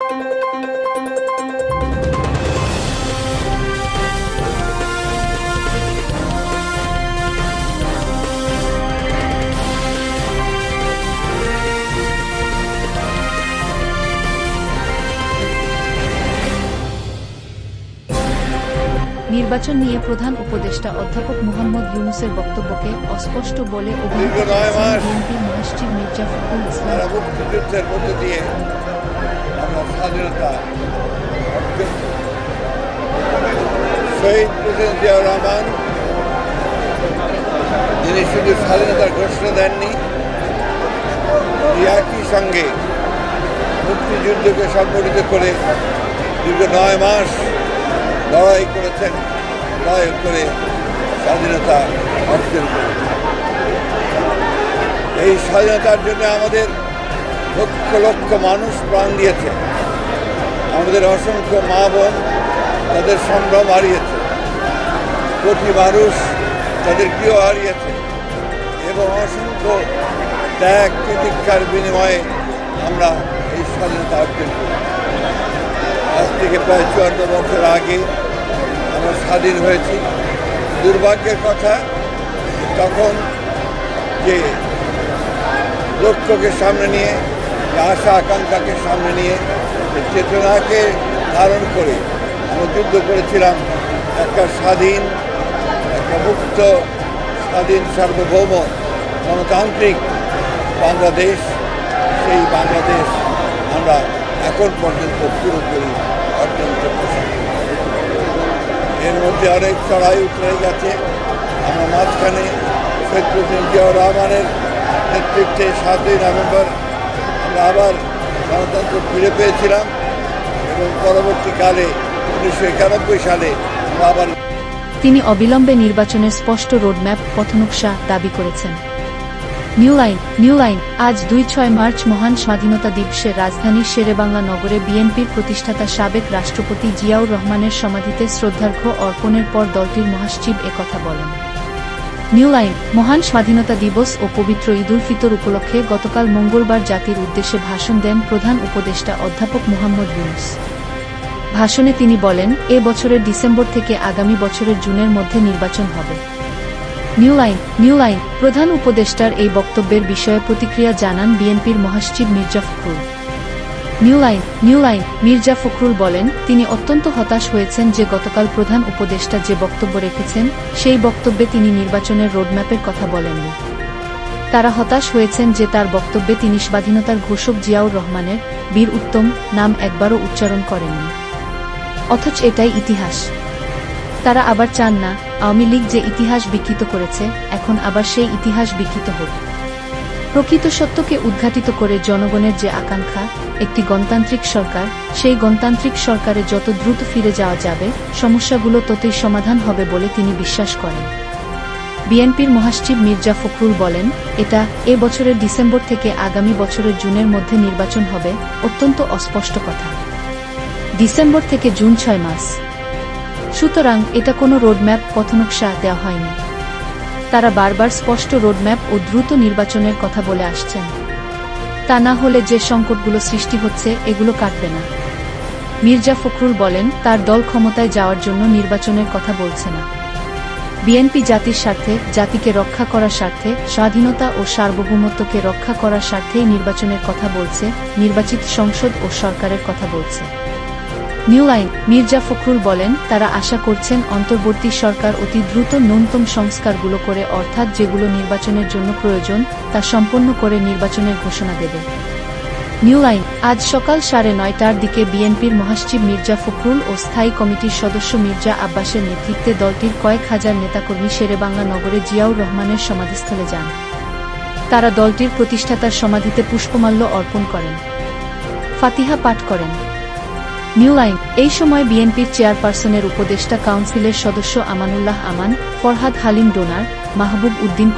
নির্বাচন নিয়ে প্রধান উপদেষ্টা অধ্যাপক মুহাম্মদ ইউনূসের বক্তব্যকে অস্পষ্ট বলে অভিহিত করেছেন বিএনপির মহাসচিব মির্জা ফখরুল ইসলাম। মুক্তিযুদ্ধের মধ্য দিয়ে আমরা স্বাধীনতা শহীদ প্রেসিডেন্ট জিয়াউর রহমান তিনি শুধু স্বাধীনতার ঘোষণা দেননি, একই সঙ্গে মুক্তিযুদ্ধকে সংগঠিত করে দীর্ঘ 9 মাস লড়াই করেছেন, লড়াই করে স্বাধীনতা অর্জন করেছেন। এই স্বাধীনতার জন্য আমাদের লক্ষ লক্ষ মানুষ প্রাণ দিয়েছে, আমাদের অসংখ্য মা বোন তাদের সম্ভ্রম হারিয়েছে, কোটি মানুষ তাদের গৃহ হারিয়েছে এবং অসংখ্য ত্যাগ প্রতীক্ষার বিনিময়ে আমরা এই স্বাধীনতা অর্জন করি। আজ থেকে প্রায় 54 বছর আগে আমরা স্বাধীন হয়েছি। দুর্ভাগ্যের কথা, তখন যে লক্ষ্যকে সামনে নিয়ে, আশা আকাঙ্ক্ষাকে সামনে নিয়ে, চেতনাকে ধারণ করে আমরা যুদ্ধ করেছিলাম একটা স্বাধীন, একটা মুক্ত, স্বাধীন, সার্বভৌম, গণতান্ত্রিক বাংলাদেশ। সেই বাংলাদেশ আমরা এখন পর্যন্ত পুরোপুরি অর্জন করতে। এর মধ্যে অনেক চড়াই উতরে গেছে। আমরা মাঝখানে শহীদ প্রেসিডেন্ট জিয়াউর রহমানের নেতৃত্বে 7ই নভেম্বর আমরা আবার গণতন্ত্র ফিরে পেয়েছিলাম এবং পরবর্তীকালে 1991 সালে আমরা আবার। তিনি অবিলম্বে নির্বাচনের স্পষ্ট রোডম্যাপ পথনকশা দাবি করেছেন। নিউ লাইন আজ 2-6 মার্চ মহান স্বাধীনতা দিবসে রাজধানীর শেরেবাংলা নগরে বিএনপির প্রতিষ্ঠাতা সাবেক রাষ্ট্রপতি জিয়াউর রহমানের সমাধিতে শ্রদ্ধার্ঘ্য অর্পণের পর দলটির মহাসচিব একথা বলেন। নিউ লাইন মহান স্বাধীনতা দিবস ও পবিত্র ঈদুল ফিতর উপলক্ষে গতকাল মঙ্গলবার জাতির উদ্দেশ্যে ভাষণ দেন প্রধান উপদেষ্টা অধ্যাপক মুহাম্মদ ইউনূস। ভাষণে তিনি বলেন, এ বছরের ডিসেম্বর থেকে আগামী বছরের জুনের মধ্যে নির্বাচন হবে। নিউ লাইন প্রধান উপদেষ্টার এই বক্তব্যের বিষয়ে প্রতিক্রিয়া জানান বিএনপির মহাসচিব মির্জা ফখরুল। নিউ লাইন মির্জা ফখরুল বলেন, তিনি অত্যন্ত হতাশ হয়েছেন যে গতকাল প্রধান উপদেষ্টা যে বক্তব্য রেখেছেন সেই বক্তব্যে তিনি নির্বাচনের রোডম্যাপের কথা বলেননি। তারা হতাশ হয়েছেন যে তার বক্তব্যে তিনি স্বাধীনতার ঘোষক জিয়াউর রহমানের বীর উত্তম নাম একবারও উচ্চারণ করেননি। অথচ এটাই ইতিহাস। তারা আবার চান না আওয়ামী লীগ যে ইতিহাস বিকৃত করেছে এখন আবার সেই ইতিহাস বিকৃত হোক। প্রকৃত সত্যকে উদ্ঘাটিত করে জনগণের যে আকাঙ্ক্ষা একটি গণতান্ত্রিক সরকার, সেই গণতান্ত্রিক সরকারে যত দ্রুত ফিরে যাওয়া যাবে সমস্যাগুলো ততই সমাধান হবে বলে তিনি বিশ্বাস করেন। বিএনপির মহাসচিব মির্জা ফখরুল বলেন, এটা এ বছরের ডিসেম্বর থেকে আগামী বছরের জুনের মধ্যে নির্বাচন হবে অত্যন্ত অস্পষ্ট কথা। ডিসেম্বর থেকে জুন 6 মাস। সুতরাং এটা কোনো রোডম্যাপ পথনকশা দেওয়া হয়নি। তারা বারবার স্পষ্ট রোডম্যাপ ও দ্রুত নির্বাচনের কথা বলে আসছেন। তা না হলে যে সংকটগুলো সৃষ্টি হচ্ছে এগুলো কাটবে না। মির্জা ফখরুল বলেন, তার দল ক্ষমতায় যাওয়ার জন্য নির্বাচনের কথা বলছে না। বিএনপি জাতির স্বার্থে, জাতিকে রক্ষা করার স্বার্থে, স্বাধীনতা ও সার্বভৌমত্বকে রক্ষা করার স্বার্থেই নির্বাচনের কথা বলছে, নির্বাচিত সংসদ ও সরকারের কথা বলছে। নিউ লাইন মির্জা ফখরুল বলেন, তারা আশা করছেন অন্তর্বর্তী সরকার অতি দ্রুত ন্যূনতম সংস্কারগুলো করে অর্থাৎ যেগুলো নির্বাচনের জন্য প্রয়োজন তা সম্পন্ন করে নির্বাচনের ঘোষণা দেবে। নিউ লাইন আজ সকাল 9:30টার দিকে বিএনপির মহাসচিব মির্জা ফখরুল ও স্থায়ী কমিটির সদস্য মির্জা আব্বাসের নেতৃত্বে দলটির কয়েক হাজার নেতাকর্মী শেরেবাংলা নগরে জিয়াউর রহমানের সমাধিস্থলে যান। তারা দলটির প্রতিষ্ঠাতার সমাধিতে পুষ্পমাল্য অর্পণ করেন, ফাতিহা পাঠ করেন। নিউ লাইন এই সময় বিএনপির চেয়ারপারসনের উপদেষ্টা কাউন্সিলের সদস্য আমানুল্লাহ আমান, ফরহাদ হালিম ডোনার, মাহবুব উদ্দিন